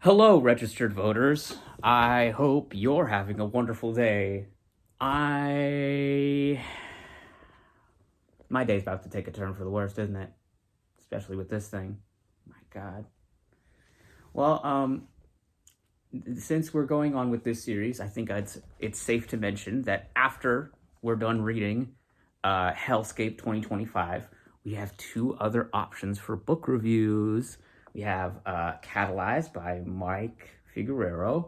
Hello, registered voters. I hope you're having a wonderful day. I. My day's about to take a turn for the worst, isn't it? Especially with this thing. My God. Well, since we're going on with this series, I think it's safe to mention that after we're done reading Hellscape 2025, we have two other options for book reviews. We have Catalyzed by Mike Figueroa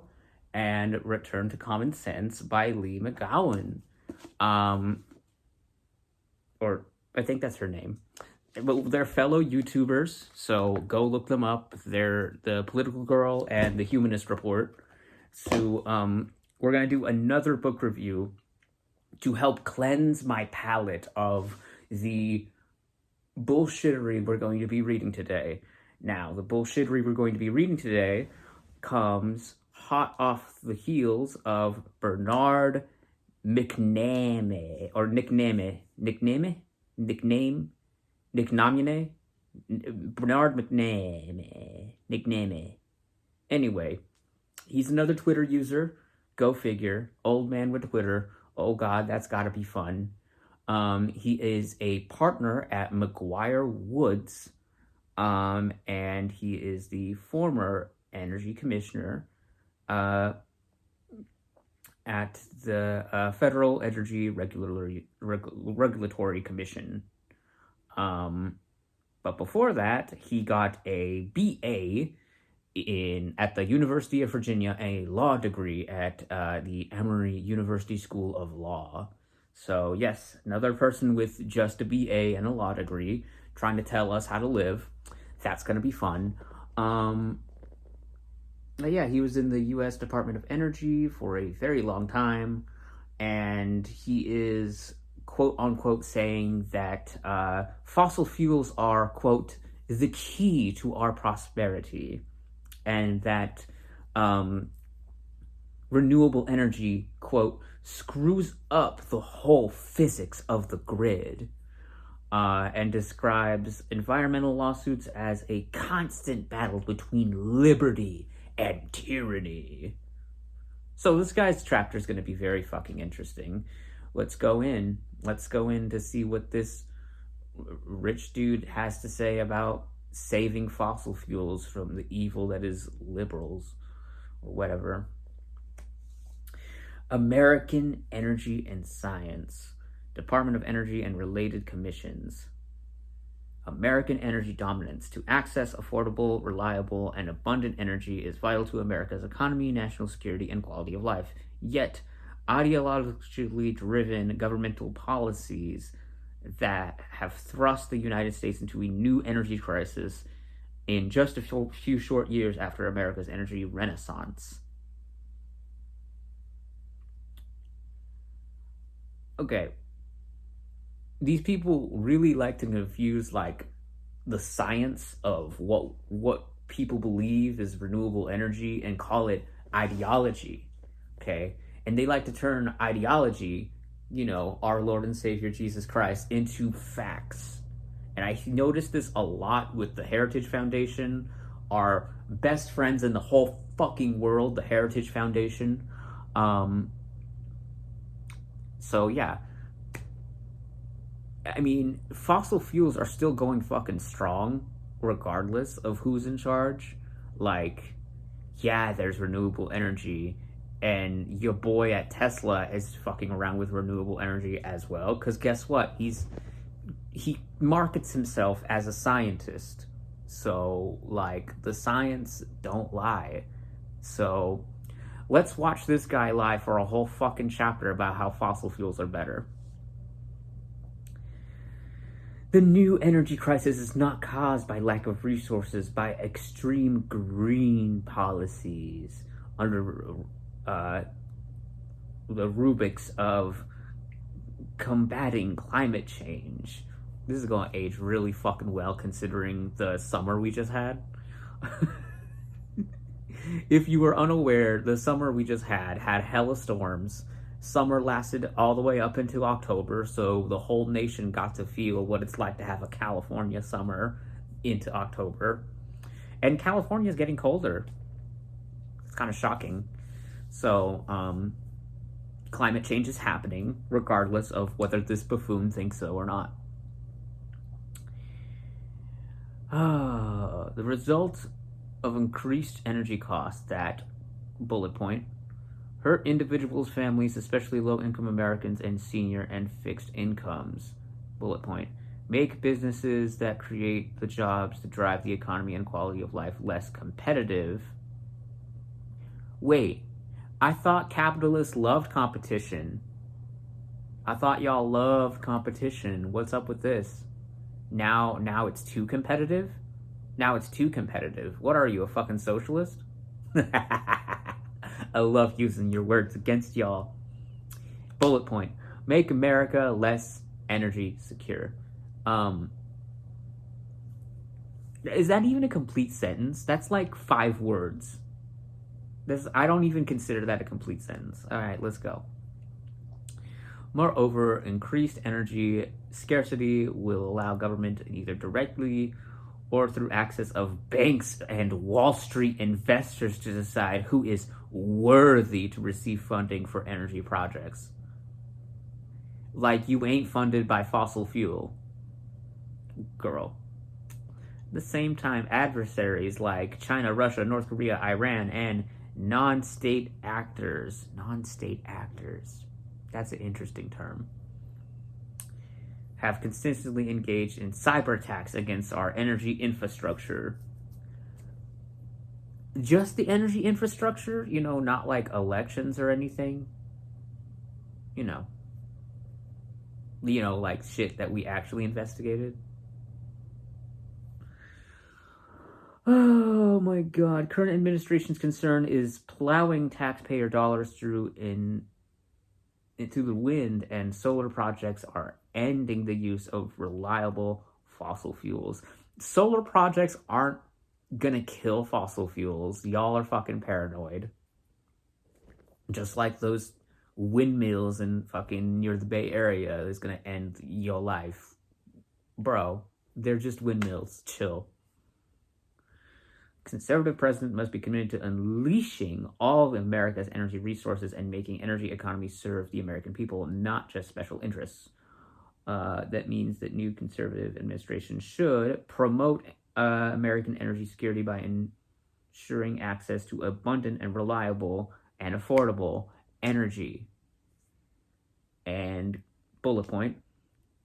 and Return to Common Sense by Lee McGowan. Or I think that's her name. But they're fellow YouTubers, so go look them up. They're the Political Girl and the Humanist Report. So we're gonna do another book review to help cleanse my palate of the bullshittery we're going to be reading today. Now, the bullshittery we're going to be reading today comes hot off the heels of Bernard McNamee, or Nickname, Bernard McNamee. Anyway, he's another Twitter user. Go figure. Old man with Twitter. Oh God, that's gotta be fun. He is a partner at McGuire Woods, and he is the former energy commissioner at the Federal Energy Regulatory Commission. But before that, he got a BA at the University of Virginia, a law degree at the Emory University School of Law. So yes, another person with just a BA and a law degree trying to tell us how to live. That's going to be fun. Yeah, he was in the U.S. Department of Energy for a very long time, and he is quote unquote saying that fossil fuels are, quote, the key to our prosperity, and that renewable energy, quote, screws up the whole physics of the grid, and describes environmental lawsuits as a constant battle between liberty and tyranny. So this guy's chapter is going to be very fucking interesting. Let's go in to see what this rich dude has to say about saving fossil fuels from the evil that is liberals, or whatever. American Energy and Science, Department of Energy and related commissions. American energy dominance. To access affordable, reliable, and abundant energy is vital to America's economy, national security, and quality of life. Yet, ideologically driven governmental policies that have thrust the United States into a new energy crisis in just a few short years after America's energy renaissance. Okay, these people really like to confuse like the science of what people believe is renewable energy and call it ideology. Okay, and they like to turn ideology, our Lord and Savior Jesus Christ, into facts. And I noticed this a lot with the Heritage Foundation, our best friends in the whole fucking world, the Heritage Foundation. So yeah, I mean, fossil fuels are still going fucking strong, regardless of who's in charge. Like, yeah, there's renewable energy, and your boy at Tesla is fucking around with renewable energy as well. Because guess what? He markets himself as a scientist, so like the science don't lie. So let's watch this guy lie for a whole fucking chapter about how fossil fuels are better. The new energy crisis is not caused by lack of resources, by extreme green policies under the rubrics of combating climate change. This is going to age really fucking well considering the summer we just had. If you were unaware, the summer we just had hella storms. Summer lasted all the way up into October, so the whole nation got to feel what it's like to have a California summer into October. And California is getting colder. It's kind of shocking. So, climate change is happening regardless of whether this buffoon thinks so or not. The result of increased energy costs that, bullet point, hurt individuals, families, especially low-income Americans and senior and fixed incomes, bullet point, make businesses that create the jobs to drive the economy and quality of life less competitive. Wait, I thought capitalists loved competition. I thought y'all loved competition. What's up with this? Now it's too competitive? Now it's too competitive. What are you, a fucking socialist? I love using your words against y'all. Bullet point. Make America less energy secure. Is that even a complete sentence? That's like 5 words. I don't even consider that a complete sentence. All right, let's go. Moreover, increased energy scarcity will allow government either directly or through access of banks and Wall Street investors to decide who is worthy to receive funding for energy projects. Like, you ain't funded by fossil fuel, girl. At the same time, adversaries like China, Russia, North Korea, Iran, and non-state actors, that's an interesting term, have consistently engaged in cyber attacks against our energy infrastructure. Just the energy infrastructure, not like elections or anything. Like shit that we actually investigated. Oh my god. Current administration's concern is plowing taxpayer dollars into the wind, and solar projects are ending the use of reliable fossil fuels. Solar projects aren't gonna kill fossil fuels. Y'all are fucking paranoid. Just like those windmills in fucking near the Bay Area is gonna end your life. Bro, they're just windmills. Chill. Conservative president must be committed to unleashing all of America's energy resources and making energy economy serve the American people, not just special interests. That means that new conservative administration should promote American energy security by ensuring access to abundant and reliable and affordable energy. And bullet point,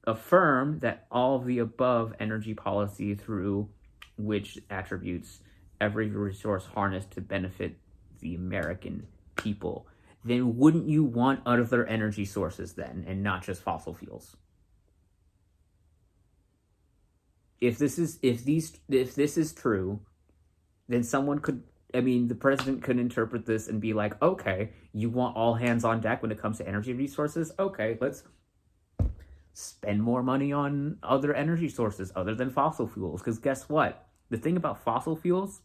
affirm that all of the above energy policy through which attributes every resource harnessed to benefit the American people. Then wouldn't you want other energy sources then, and not just fossil fuels? If this is true, then the president could interpret this and be like, okay, you want all hands on deck when it comes to energy resources? Okay, let's spend more money on other energy sources other than fossil fuels. Because guess what? The thing about fossil fuels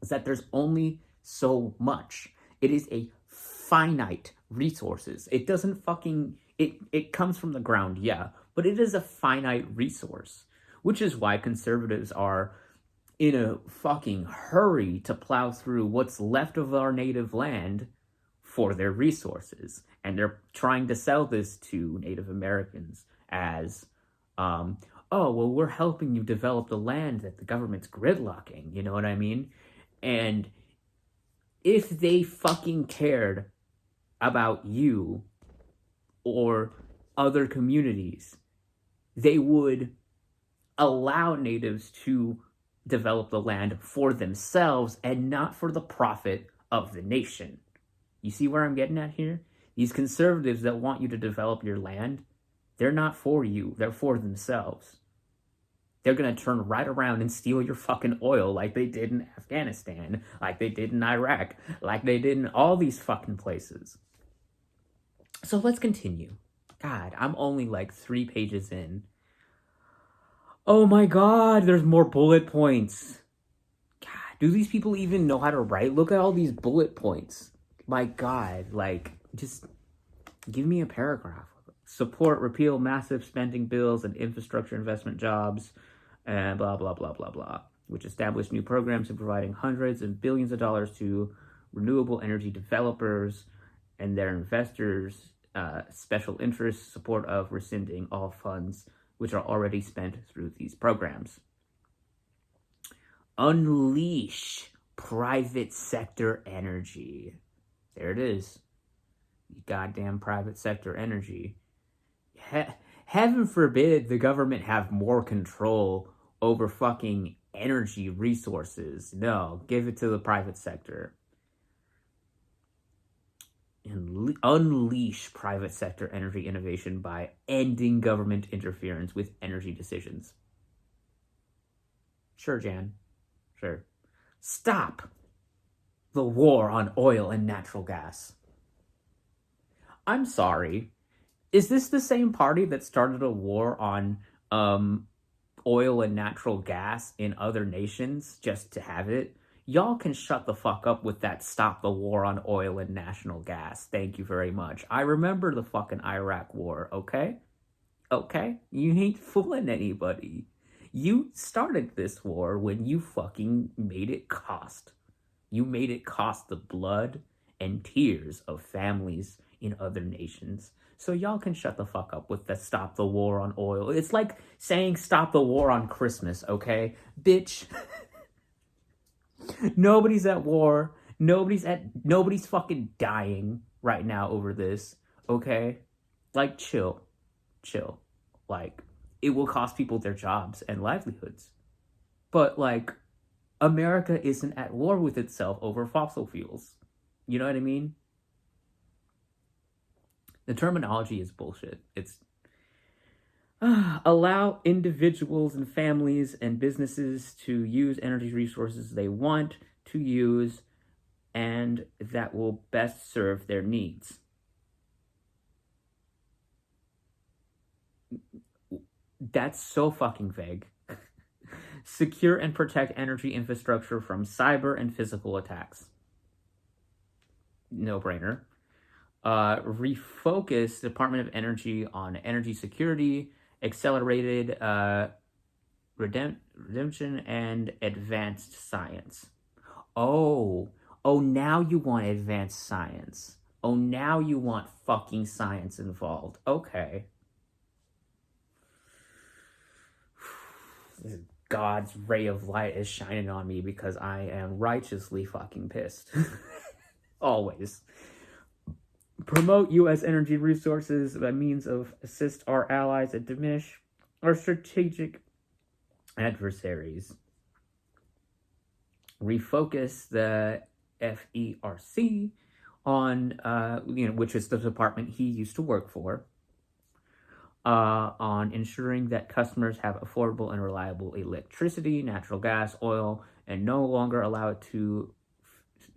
is that there's only so much. It is a finite resources. It doesn't it comes from the ground, yeah, but it is a finite resource, which is why conservatives are in a fucking hurry to plow through what's left of our native land for their resources. And they're trying to sell this to Native Americans as, oh, well, we're helping you develop the land that the government's gridlocking, you know what I mean? And if they fucking cared about you or other communities, they would allow natives to develop the land for themselves and not for the profit of the nation. You see where I'm getting at here? These conservatives that want you to develop your land, they're not for you, they're for themselves. They're gonna turn right around and steal your fucking oil like they did in Afghanistan, like they did in Iraq, like they did in all these fucking places. So let's continue. God, I'm only like 3 pages in. Oh my god, there's more bullet points. God, do these people even know how to write? Look at all these bullet points. My god, like, just give me a paragraph. Support, repeal massive spending bills and infrastructure investment jobs, and blah, blah, blah, blah, blah, which established new programs and providing hundreds of billions of dollars to renewable energy developers and their investors, special interests, support of rescinding all funds which are already spent through these programs. Unleash private sector energy. There it is. Goddamn private sector energy. Heaven forbid the government have more control over fucking energy resources. No, give it to the private sector. And unleash private sector energy innovation by ending government interference with energy decisions. Sure, Jan. Sure. Stop the war on oil and natural gas. I'm sorry. Is this the same party that started a war on oil and natural gas in other nations just to have it? Y'all can shut the fuck up with that stop the war on oil and natural gas. Thank you very much. I remember the fucking Iraq war, okay? Okay? You ain't fooling anybody. You started this war when you fucking made it cost. You made it cost the blood and tears of families in other nations. So y'all can shut the fuck up with the stop the war on oil. It's like saying stop the war on Christmas, okay? Bitch. Nobody's at war. Nobody's fucking dying right now over this, okay? Like, chill. Like, it will cost people their jobs and livelihoods. But, like, America isn't at war with itself over fossil fuels. You know what I mean? The terminology is bullshit. It's allow individuals and families and businesses to use energy resources they want to use and that will best serve their needs. That's so fucking vague. Secure and protect energy infrastructure from cyber and physical attacks. No brainer. Refocus the Department of Energy on energy security, accelerated redemption, and advanced science. Oh, now you want advanced science. Oh, now you want fucking science involved. Okay. God's ray of light is shining on me because I am righteously fucking pissed. Always. Promote U.S. energy resources by means of assist our allies and diminish our strategic adversaries. Refocus the FERC on, which is the department he used to work for, on ensuring that customers have affordable and reliable electricity, natural gas, oil, and no longer allow it to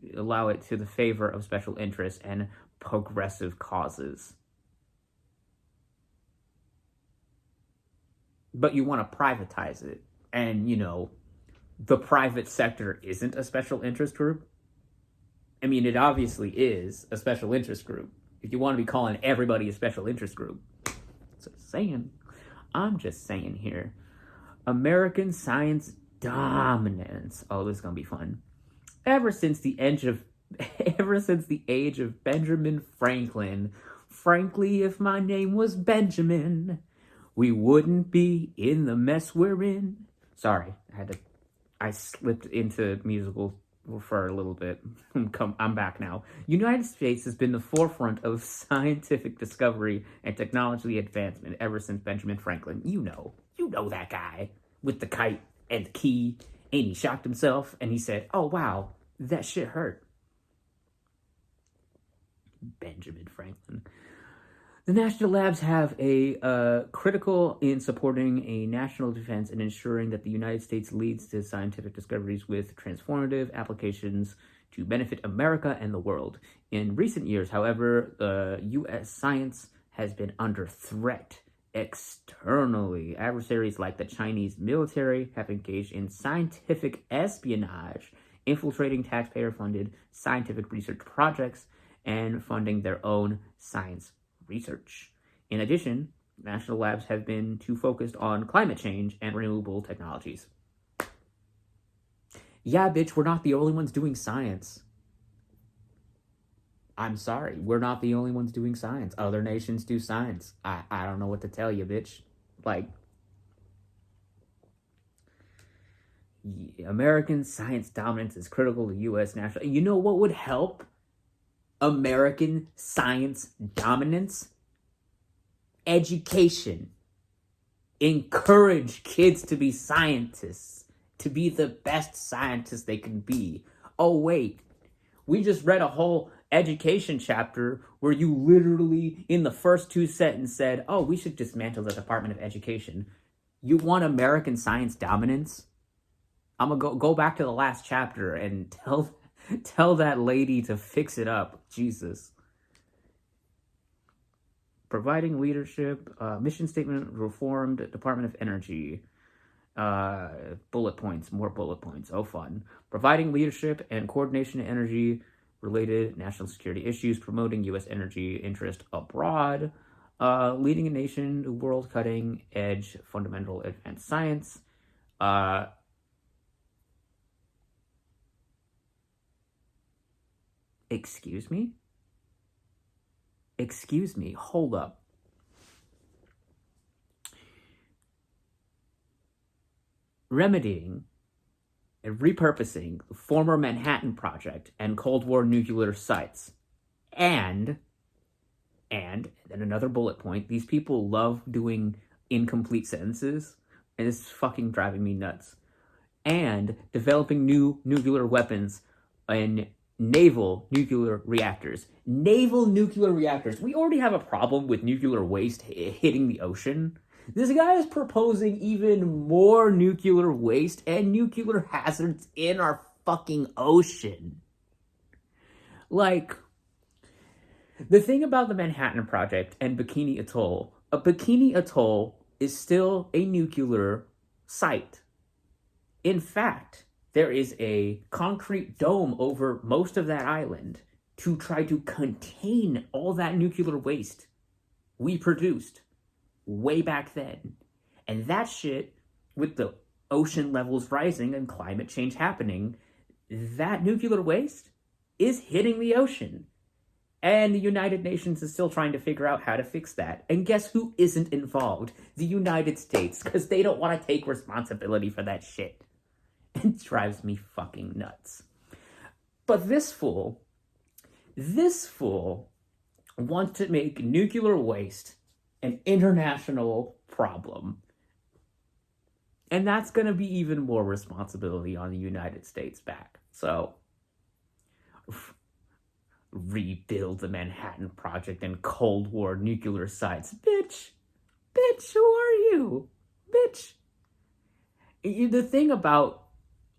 the favor of special interests and progressive causes. But you want to privatize it. And, the private sector isn't a special interest group. I mean, it obviously is a special interest group. If you want to be calling everybody a special interest group. I'm just saying here. American science dominance. Oh, this is going to be fun. Ever since the age of Benjamin Franklin, frankly, if my name was Benjamin, we wouldn't be in the mess we're in. Sorry, I slipped into musical for a little bit. I'm back now. United States has been the forefront of scientific discovery and technology advancement ever since Benjamin Franklin. You know that guy with the kite and the key, and he shocked himself and he said, "Oh wow, that shit hurt." Benjamin Franklin. The national labs have a critical in supporting a national defense and ensuring that the United States leads to scientific discoveries with transformative applications to benefit America and the world. In recent years, however, U.S. science has been under threat externally. Adversaries like the Chinese military have engaged in scientific espionage, infiltrating taxpayer-funded scientific research projects and funding their own science research. In addition, national labs have been too focused on climate change and renewable technologies. Yeah, bitch, we're not the only ones doing science. I'm sorry. We're not the only ones doing science. Other nations do science. I don't know what to tell you, bitch. Like, American science dominance is critical to U.S. national. You know what would help American science dominance? Education. Encourage kids to be scientists, to be the best scientists they can be. Oh, wait. We just read a whole education chapter where you literally, in the first 2 sentences, said, oh, we should dismantle the Department of Education. You want American science dominance? I'm gonna go back to the last chapter and tell that lady to fix it up. Jesus. Providing leadership, mission statement, reformed Department of Energy. Bullet points, more bullet points. Oh, fun. Providing leadership and coordination of energy related national security issues, promoting U.S. energy interest abroad, leading a nation to world cutting edge fundamental advanced science. Excuse me? Excuse me, hold up. Remedying and repurposing the former Manhattan Project and Cold War nuclear sites. And then another bullet point, these people love doing incomplete sentences, and it's fucking driving me nuts. And developing new nuclear weapons and naval nuclear reactors. Naval nuclear reactors. We already have a problem with nuclear waste hitting the ocean. This guy is proposing even more nuclear waste and nuclear hazards in our fucking ocean. Like, the thing about the Manhattan Project and Bikini Atoll, Bikini Atoll is still a nuclear site. In fact, there is a concrete dome over most of that island to try to contain all that nuclear waste we produced way back then. And that shit, with the ocean levels rising and climate change happening, that nuclear waste is hitting the ocean. And the United Nations is still trying to figure out how to fix that. And guess who isn't involved? The United States, because they don't want to take responsibility for that shit. It drives me fucking nuts. But this fool wants to make nuclear waste an international problem. And that's going to be even more responsibility on the United States' back. So, rebuild the Manhattan Project and Cold War nuclear sites. Bitch, who are you? Bitch. The thing about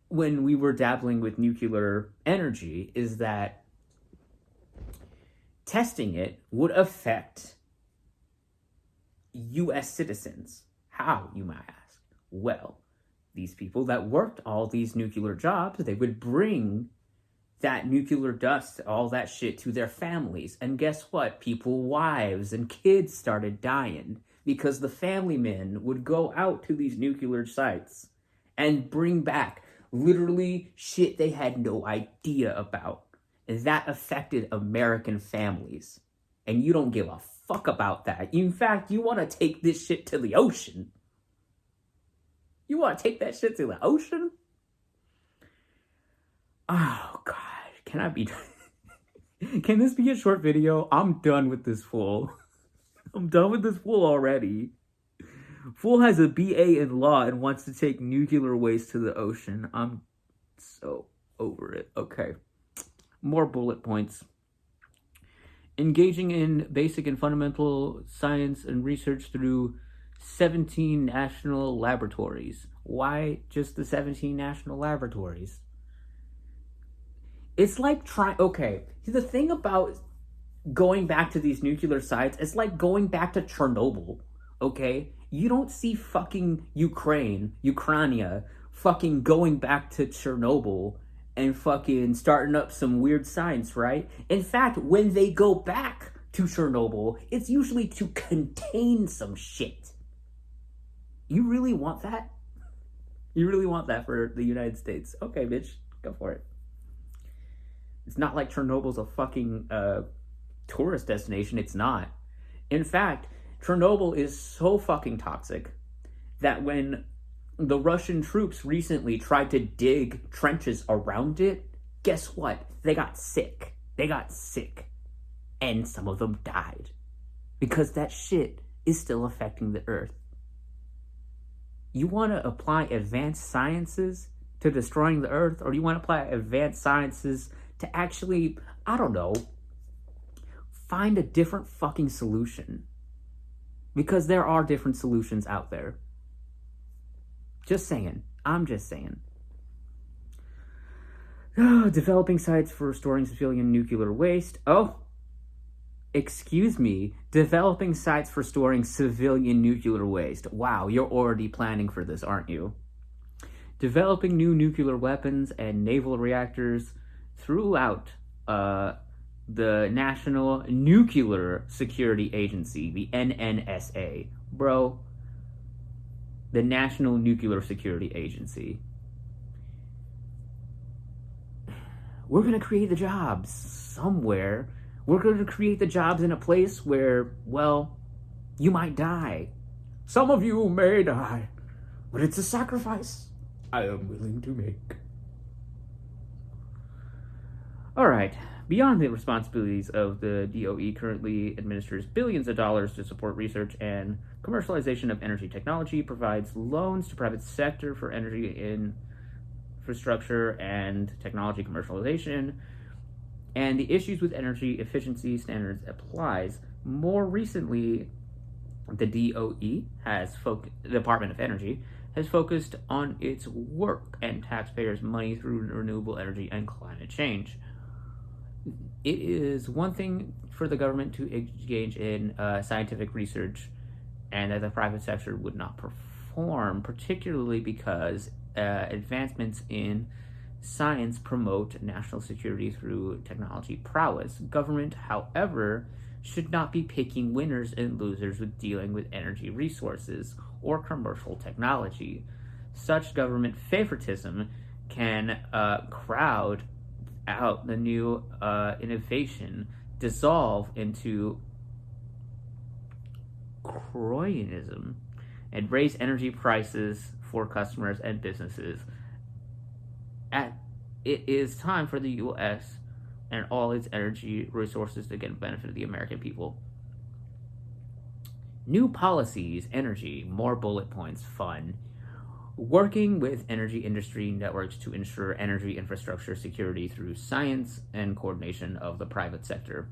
when we were dabbling with nuclear energy is that testing it would affect U.S. citizens. How, you might ask? Well, these people that worked all these nuclear jobs, they would bring that nuclear dust, all that shit to their families. And guess what? People, wives and kids started dying because the family men would go out to these nuclear sites and bring back literally shit they had no idea about. And that affected American families. And you don't give a fuck about that. In fact, you want to take this shit to the ocean. You want to take that shit to the ocean? Oh, God. Can I be... Can this be a short video? I'm done with this fool. I'm done with this fool already. Fool has a BA in law and wants to take nuclear waste to the ocean. I'm so over it. Okay. More bullet points. Engaging in basic and fundamental science and research through 17 national laboratories. Why just the 17 national laboratories? It's like okay, the thing about going back to these nuclear sites, it's like going back to Chernobyl, okay? You don't see fucking Ukraine, fucking going back to Chernobyl and fucking starting up some weird science, right? In fact, when they go back to Chernobyl, it's usually to contain some shit. You really want that? You really want that for the United States? Okay, bitch, go for it. It's not like Chernobyl's a fucking tourist destination. It's not. In fact, Chernobyl is so fucking toxic that when the Russian troops recently tried to dig trenches around it, guess what? They got sick. They got sick. And some of them died. Because that shit is still affecting the earth. You want to apply advanced sciences to destroying the earth, or do you want to apply advanced sciences to actually, I don't know, find a different fucking solution? Because there are different solutions out there. Just saying. I'm just saying. Developing sites for storing civilian nuclear waste. Oh, excuse me. Developing sites for storing civilian nuclear waste. Wow, you're already planning for this, aren't you? Developing new nuclear weapons and naval reactors throughout the National Nuclear Security Agency, the NNSA. Bro, the National Nuclear Security Agency. We're going to create the jobs somewhere. We're going to create the jobs in a place where, well, you might die. Some of you may die, but it's a sacrifice I am willing to make. All right. Beyond the responsibilities of the DOE, currently administers billions of dollars to support research and commercialization of energy technology, provides loans to private sector for energy infrastructure and technology commercialization, and the issues with energy efficiency standards applies. More recently, the DOE the Department of Energy has focused on its work and taxpayers' money through renewable energy and climate change. It is one thing for the government to engage in scientific research and that the private sector would not perform, particularly because advancements in science promote national security through technology prowess. Government, however, should not be picking winners and losers with dealing with energy resources or commercial technology. Such government favoritism can crowd out the new innovation, dissolve into Croydism, and raise energy prices for customers and businesses. It is time for the U.S. and all its energy resources to get benefit of the American people. New policies, energy, more bullet points, fun. Working with energy industry networks to ensure energy infrastructure security through science and coordination of the private sector.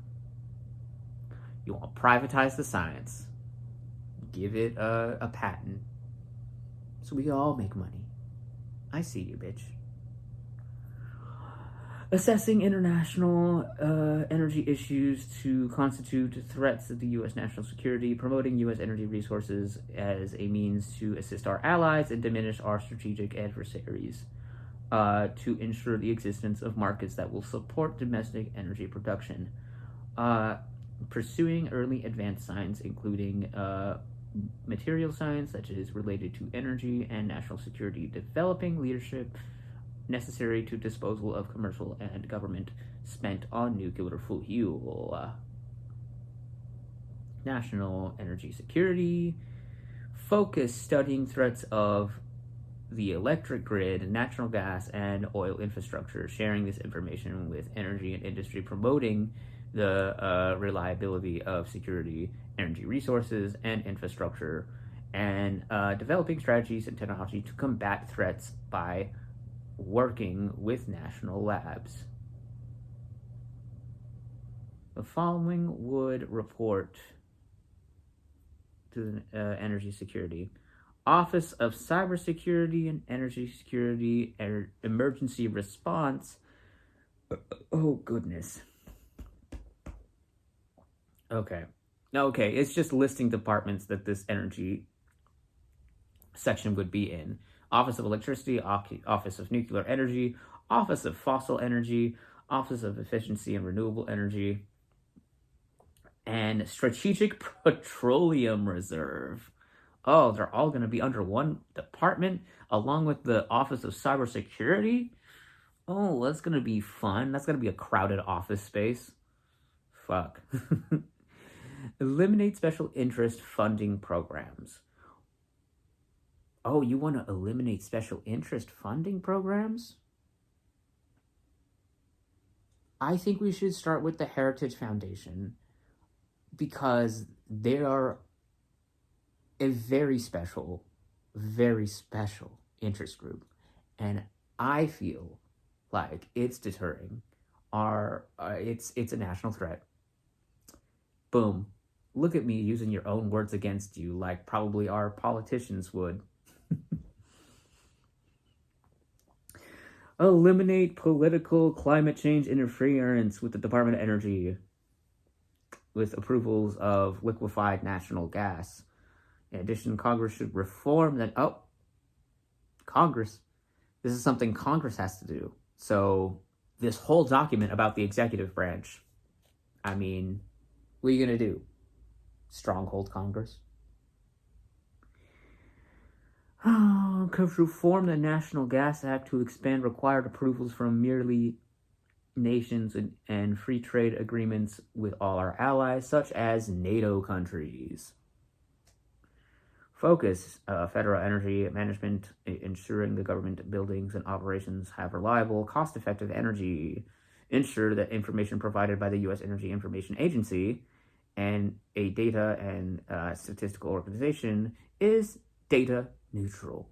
You want to privatize the science. Give it a patent. So we all make money. I see you, bitch. Assessing international energy issues to constitute threats to the U.S. national security, promoting U.S. energy resources as a means to assist our allies and diminish our strategic adversaries, to ensure the existence of markets that will support domestic energy production, pursuing early advanced science, including material science, such as related to energy and national security, developing leadership necessary to disposal of commercial and government spent on nuclear fuel. National energy security, focus studying threats of the electric grid, natural gas, and oil infrastructure, sharing this information with energy and industry, promoting the reliability of security, energy resources, and infrastructure, and developing strategies and technology to combat threats by working with national labs. The following would report to the Energy Security Office of Cybersecurity and Energy Security Emergency Response. Oh, goodness. Okay, it's just listing departments that this energy section would be in. Office of Electricity, Office of Nuclear Energy, Office of Fossil Energy, Office of Efficiency and Renewable Energy, and Strategic Petroleum Reserve. Oh, they're all going to be under one department, along with the Office of Cybersecurity? Oh, that's gonna be fun. That's gonna be a crowded office space. Fuck. Eliminate special interest funding programs. Oh, you want to eliminate special interest funding programs? I think we should start with the Heritage Foundation because they are a very special interest group. And I feel like it's deterring it's a national threat. Boom. Look at me using your own words against you like probably our politicians would. Eliminate political climate change interference with the Department of Energy with approvals of liquefied natural gas. In addition, Congress should reform that. Oh, Congress. This is something Congress has to do. So, this whole document about the executive branch, I mean, what are you going to do? Stronghold Congress? Could reform the National Gas Act to expand required approvals from merely nations and free trade agreements with all our allies, such as NATO countries. Focus federal energy management, ensuring the government buildings and operations have reliable, cost-effective energy. Ensure that information provided by the U.S. Energy Information Agency and a data and statistical organization is data neutral.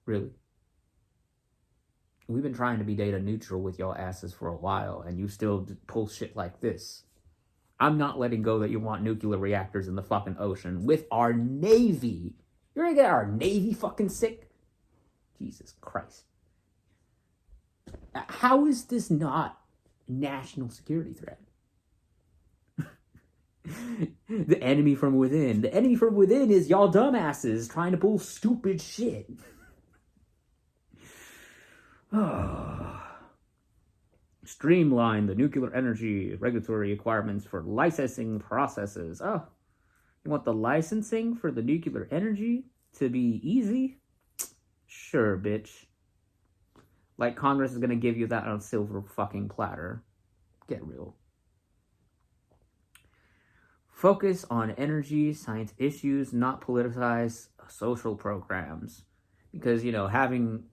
Really? We've been trying to be data neutral with y'all asses for a while, and you still pull shit like this. I'm not letting go that you want nuclear reactors in the fucking ocean with our Navy. You're gonna get our Navy fucking sick? Jesus Christ. How is this not national security threat? The enemy from within. The enemy from within is y'all dumbasses trying to pull stupid shit. Streamline the nuclear energy regulatory requirements for licensing processes. Oh, you want the licensing for the nuclear energy to be easy? Sure, bitch. Like Congress is gonna give you that on a silver fucking platter. Get real. Focus on energy, science issues, not politicize social programs. Because, having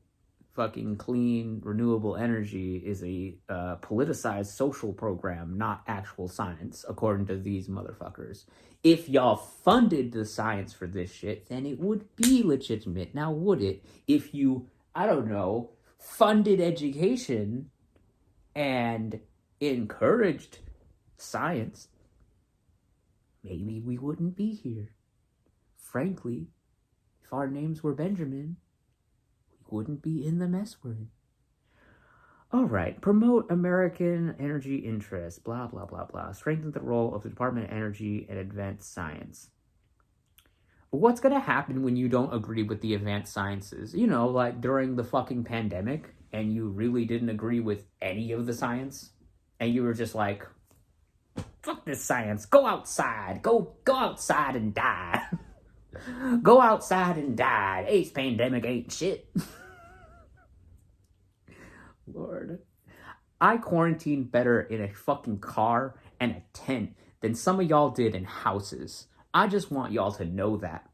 fucking clean, renewable energy is a politicized social program, not actual science, according to these motherfuckers. If y'all funded the science for this shit, then it would be legitimate. Now, would it? If you, I don't know, funded education and encouraged science, maybe we wouldn't be here. Frankly, if our names were Benjamin, we wouldn't be in the mess we're in. All right, promote American energy interests, blah, blah, blah, blah. Strengthen the role of the Department of Energy and advanced science. What's going to happen when you don't agree with the advanced sciences? Like during the fucking pandemic, and you really didn't agree with any of the science, and you were just like, fuck this science, go outside, go outside and die. Go outside and die. AIDS pandemic ain't shit. Lord. I quarantined better in a fucking car and a tent than some of y'all did in houses. I just want y'all to know that.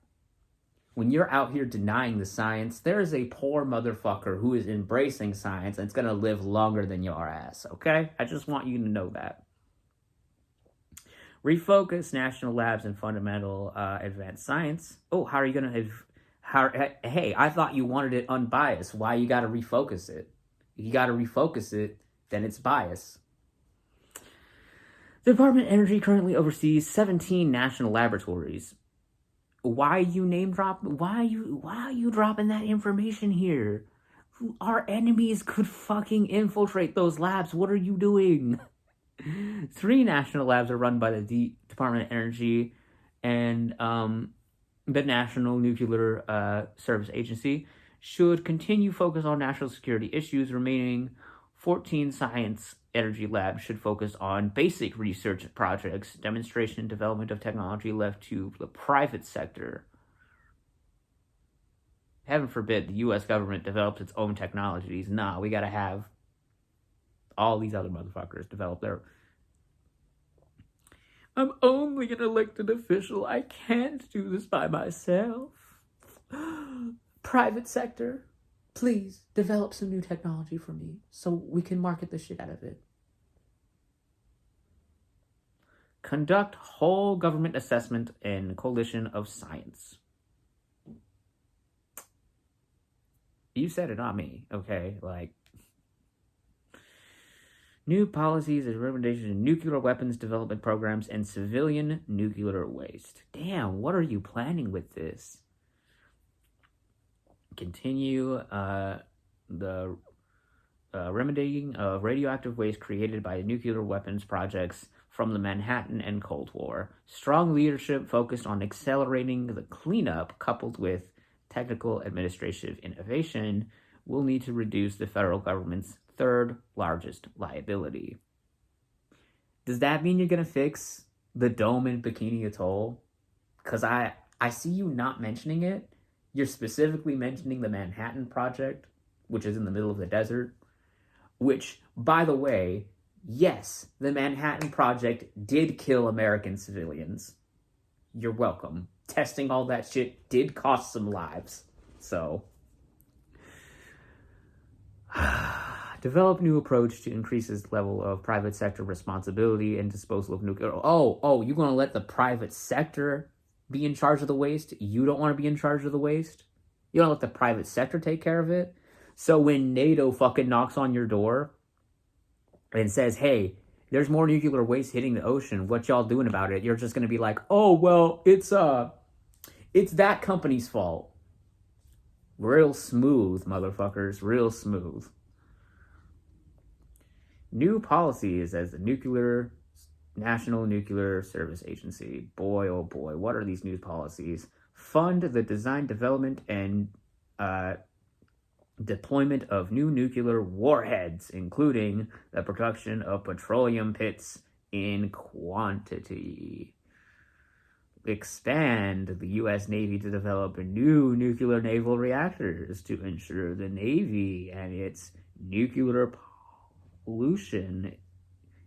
When you're out here denying the science, there is a poor motherfucker who is embracing science and it's gonna live longer than your ass, okay? I just want you to know that. Refocus national labs and fundamental advanced science. Oh, how are you gonna hey, I thought you wanted it unbiased. Why you gotta refocus it? If you gotta refocus it, then it's bias. The Department of Energy currently oversees 17 national laboratories. Why you name drop? Why are you dropping that information here? Our enemies could fucking infiltrate those labs. What are you doing? 3 national labs are run by the Department of Energy and the National Nuclear Service Agency. Should continue focus on national security issues. Remaining 14 science energy labs should focus on basic research projects. Demonstration and development of technology left to the private sector. heaven forbid the U.S. government develops its own technologies. Nah, we gotta have all these other motherfuckers develop their. I'm only an elected official. I can't do this by myself. Private sector, please develop some new technology for me so we can market the shit out of it. Conduct whole government assessment and coalition of science. You said it, not me, okay? Like, new policies and recommendations in nuclear weapons development programs and civilian nuclear waste. Damn, what are you planning with this? Continue the remedying of radioactive waste created by nuclear weapons projects from the Manhattan and Cold War. Strong leadership focused on accelerating the cleanup, coupled with technical administrative innovation, will need to reduce the federal government's third largest liability. Does that mean you're gonna fix the dome in Bikini Atoll? Because I see you not mentioning it. You're specifically mentioning the Manhattan Project, which is in the middle of the desert, which, by the way, yes, the Manhattan Project did kill American civilians. You're welcome. Testing all that shit did cost some lives. So, develop new approach to increases level of private sector responsibility and disposal of nuclear. Oh, you're going to let the private sector be in charge of the waste? You don't want to be in charge of the waste? You don't let the private sector take care of it? So when NATO fucking knocks on your door and says, hey, there's more nuclear waste hitting the ocean, what y'all doing about it? You're just going to be like, oh, well, it's that company's fault. Real smooth, motherfuckers. Real smooth. New policies as the National Nuclear Service Agency. Boy, oh boy, what are these new policies? Fund the design, development, and deployment of new nuclear warheads, including the production of petroleum pits in quantity. Expand the U.S. Navy to develop new nuclear naval reactors to ensure the Navy and its nuclear pollution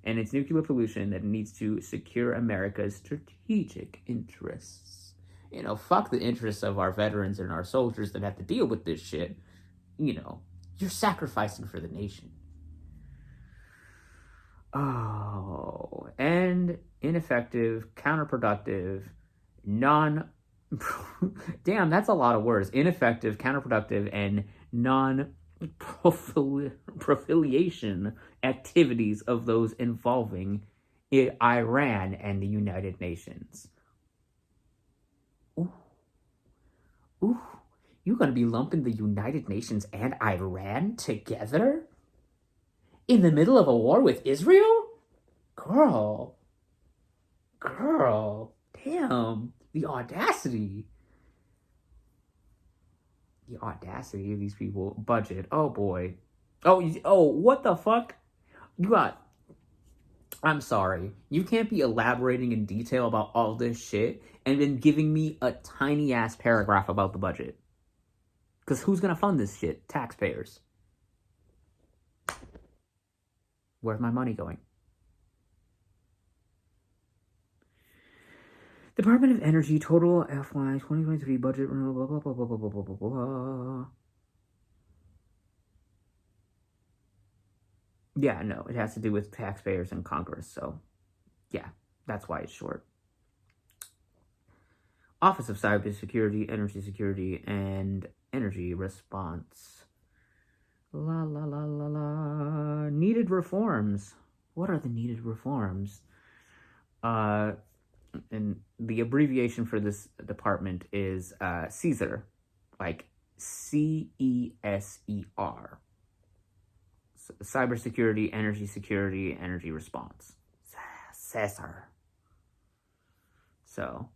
that needs to secure America's strategic interests. You know, fuck the interests of our veterans and our soldiers that have to deal with this shit. You know, you're sacrificing for the nation. Oh, and ineffective, counterproductive, damn, that's a lot of words. Ineffective, counterproductive, and non-proliferation activities of those involving Iran and the United Nations. Ooh, you gonna be lumping the United Nations and Iran together? In the middle of a war with Israel? Girl, damn, the audacity. The audacity of these people. Budget, oh boy. Oh, what the fuck? I'm sorry. You can't be elaborating in detail about all this shit and then giving me a tiny ass paragraph about the budget. Because who's gonna fund this shit? Taxpayers. Where's my money going? Department of Energy total FY 2023 budget. Blah, blah, blah, blah, blah, blah, blah, blah, blah. Yeah, no, it has to do with taxpayers and Congress. So, yeah, that's why it's short. Office of Cybersecurity, Energy Security, and Energy Response. La la la la la. Needed reforms. What are the needed reforms? And the abbreviation for this department is CESER, like CESER. Cybersecurity, Energy Security, Energy Response. CESER. So,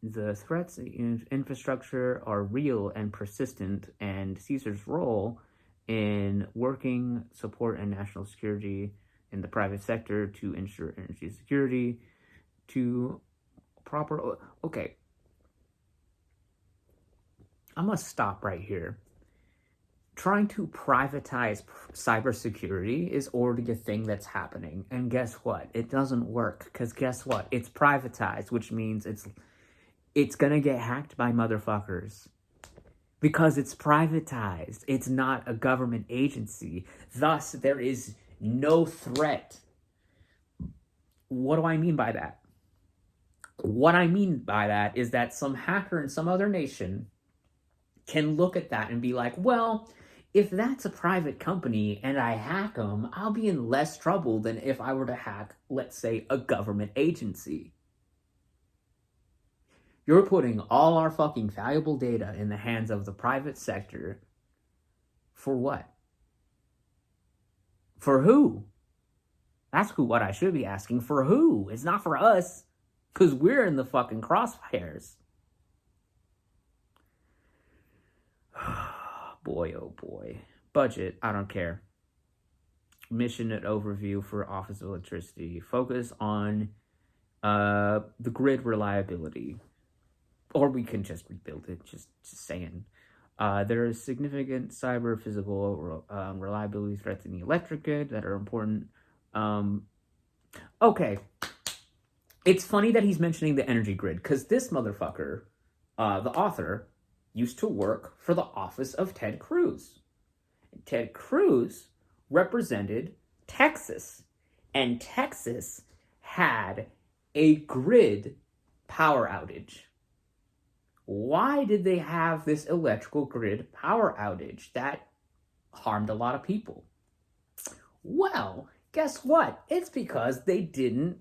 the threats in infrastructure are real and persistent, and CESER's role in working support and national security in the private sector to ensure energy security, to proper... Okay. I'm gonna stop right here. Trying to privatize cybersecurity is already a thing that's happening. And guess what? It doesn't work. Because guess what? It's privatized, which means it's gonna get hacked by motherfuckers. Because it's privatized. It's not a government agency. Thus, there is no threat. What do I mean by that? What I mean by that is that some hacker in some other nation can look at that and be like, well, if that's a private company and I hack them, I'll be in less trouble than if I were to hack, let's say, a government agency. You're putting all our fucking valuable data in the hands of the private sector. For what? For who? That's what I should be asking. For who? It's not for us. Because we're in the fucking crosshairs. Boy, oh boy. Budget, I don't care. Mission and overview for Office of Electricity. Focus on the grid reliability. Or we can just rebuild it, just saying. There is significant cyber physical reliability threats in the electric grid that are important. Okay. It's funny that he's mentioning the energy grid, because this motherfucker, the author, used to work for the office of Ted Cruz. Ted Cruz represented Texas, and Texas had a grid power outage. Why did they have this electrical grid power outage that harmed a lot of people? Well, guess what? It's because they didn't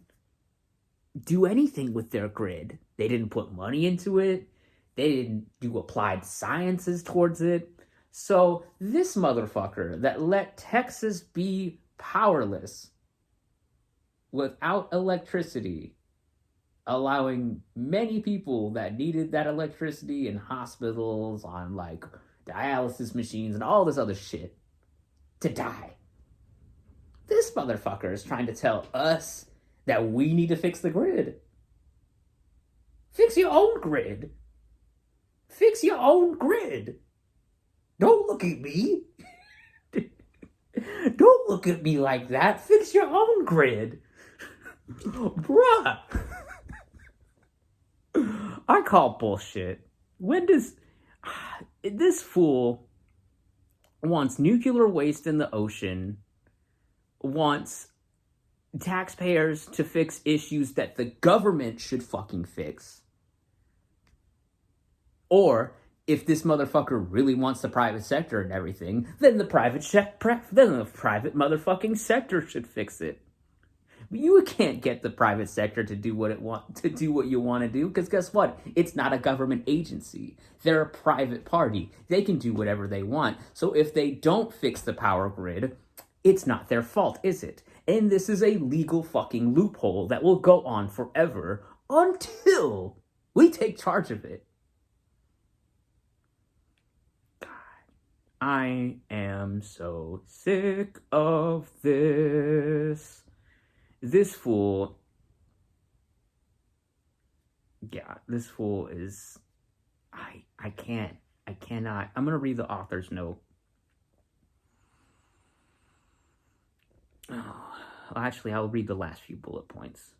do anything with their grid. They didn't put money into it. They didn't do applied sciences towards it. So this motherfucker that let Texas be powerless without electricity, allowing many people that needed that electricity in hospitals, on like dialysis machines and all this other shit, to die. This motherfucker is trying to tell us that we need to fix the grid. Fix your own grid. Fix your own grid. Don't look at me. Don't look at me like that. Fix your own grid. Bruh. I call bullshit. When does... This fool wants nuclear waste in the ocean, wants taxpayers to fix issues that the government should fucking fix. Or, if this motherfucker really wants the private sector and everything, then the private motherfucking sector should fix it. But you can't get the private sector to do what you want to do, because guess what? It's not a government agency. They're a private party. They can do whatever they want. So if they don't fix the power grid, it's not their fault, is it? And this is a legal fucking loophole that will go on forever until we take charge of it. God, I am so sick of this. This fool, this fool is, I cannot. I'm going to read the author's note. Actually, I'll read the last few bullet points.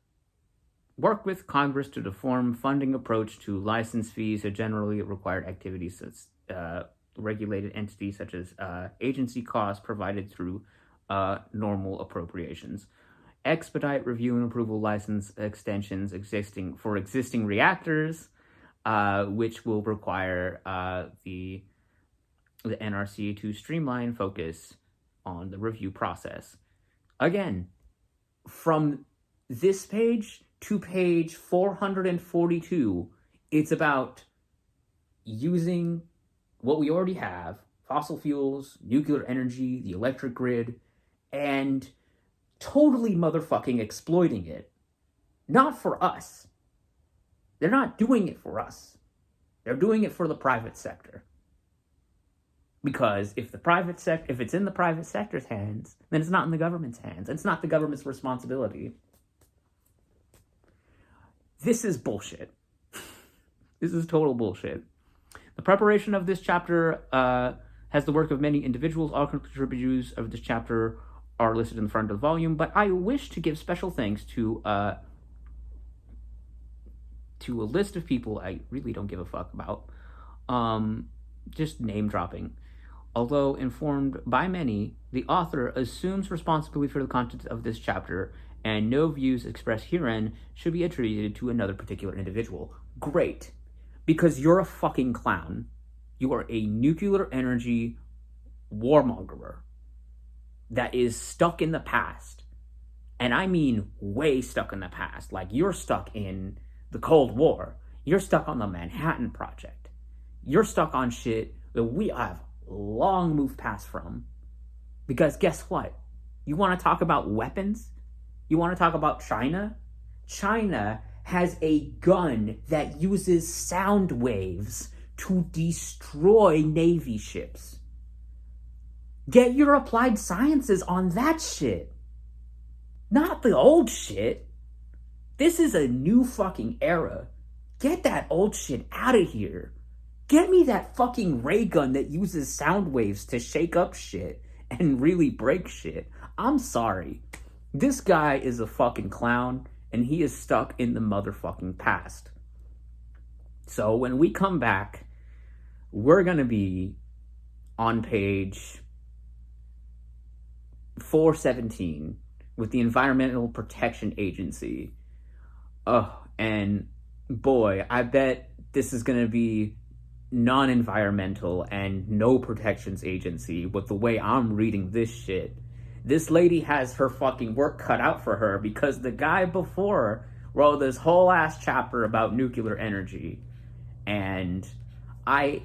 Work with Congress to reform funding approach to license fees or generally required activities, regulated entities such as agency costs provided through normal appropriations. Expedite review and approval license extensions for existing reactors, which will require the NRC to streamline focus on the review process. Again, from this page to page 442, it's about using what we already have, fossil fuels, nuclear energy, the electric grid, and totally motherfucking exploiting it. Not for us. They're not doing it for us. They're doing it for the private sector. Because if it's in the private sector's hands, then it's not in the government's hands. It's not the government's responsibility. This is bullshit. This is total bullshit. The preparation of this chapter has the work of many individuals. All contributors of this chapter are listed in the front of the volume, but I wish to give special thanks to a list of people I really don't give a fuck about. Just name dropping. Although informed by many, the author assumes responsibility for the content of this chapter, and no views expressed herein should be attributed to another particular individual. Great. Because you're a fucking clown. You are a nuclear energy warmonger that is stuck in the past. And I mean way stuck in the past. Like, you're stuck in the Cold War. You're stuck on the Manhattan Project. You're stuck on shit that we have long moved past from. Because guess what? You want to talk about weapons? You want to talk about China? China has a gun that uses sound waves to destroy Navy ships. Get your applied sciences on that shit. Not the old shit. This is a new fucking era. Get that old shit out of here. Get me that fucking ray gun that uses sound waves to shake up shit and really break shit. I'm sorry. This guy is a fucking clown, and he is stuck in the motherfucking past. So when we come back, we're going to be on page 417 with the Environmental Protection Agency. Oh, and boy, I bet this is going to be non-environmental and no protections agency with the way I'm reading this shit. This lady has her fucking work cut out for her because the guy before wrote this whole ass chapter about nuclear energy. And I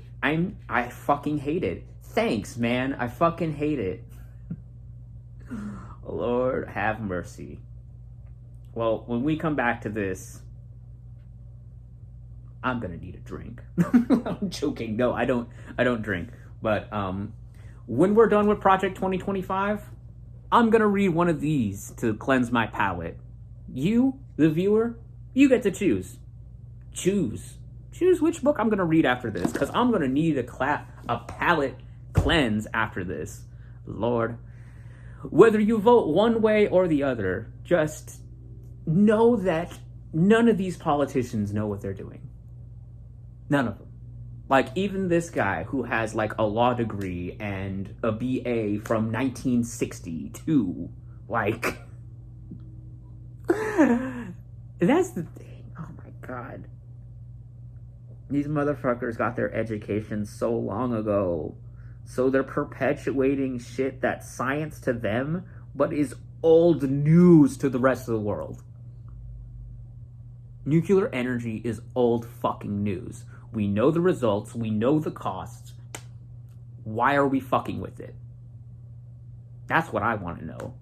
fucking hate it. Thanks, man. I fucking hate it. Lord have mercy. Well, when we come back to this, I'm gonna need a drink. I'm joking. No, I don't drink. But when we're done with Project 2025, I'm gonna read one of these to cleanse my palate. You, the viewer, you get to choose. Choose which book I'm gonna read after this, because I'm gonna need a palate cleanse after this. Lord. Whether you vote one way or the other, just know that none of these politicians know what they're doing. None of them. Like, even this guy who has, like, a law degree and a BA from 1962. Like, that's the thing. Oh, my God. These motherfuckers got their education so long ago. So they're perpetuating shit that's science to them, but is old news to the rest of the world. Nuclear energy is old fucking news. We know the results. We know the costs. Why are we fucking with it? That's what I want to know.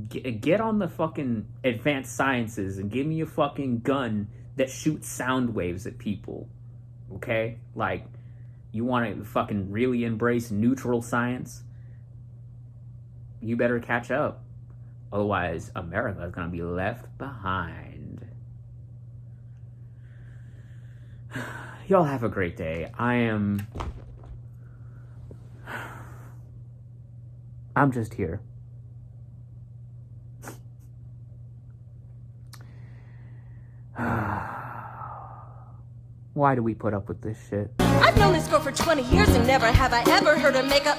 Get on the fucking advanced sciences and give me a fucking gun that shoots sound waves at people. Okay? Like, you want to fucking really embrace neutral science? You better catch up. Otherwise, America is going to be left behind. Y'all have a great day. I'm just here. Why do we put up with this shit? I've known this girl for 20 years and never have I ever heard her make a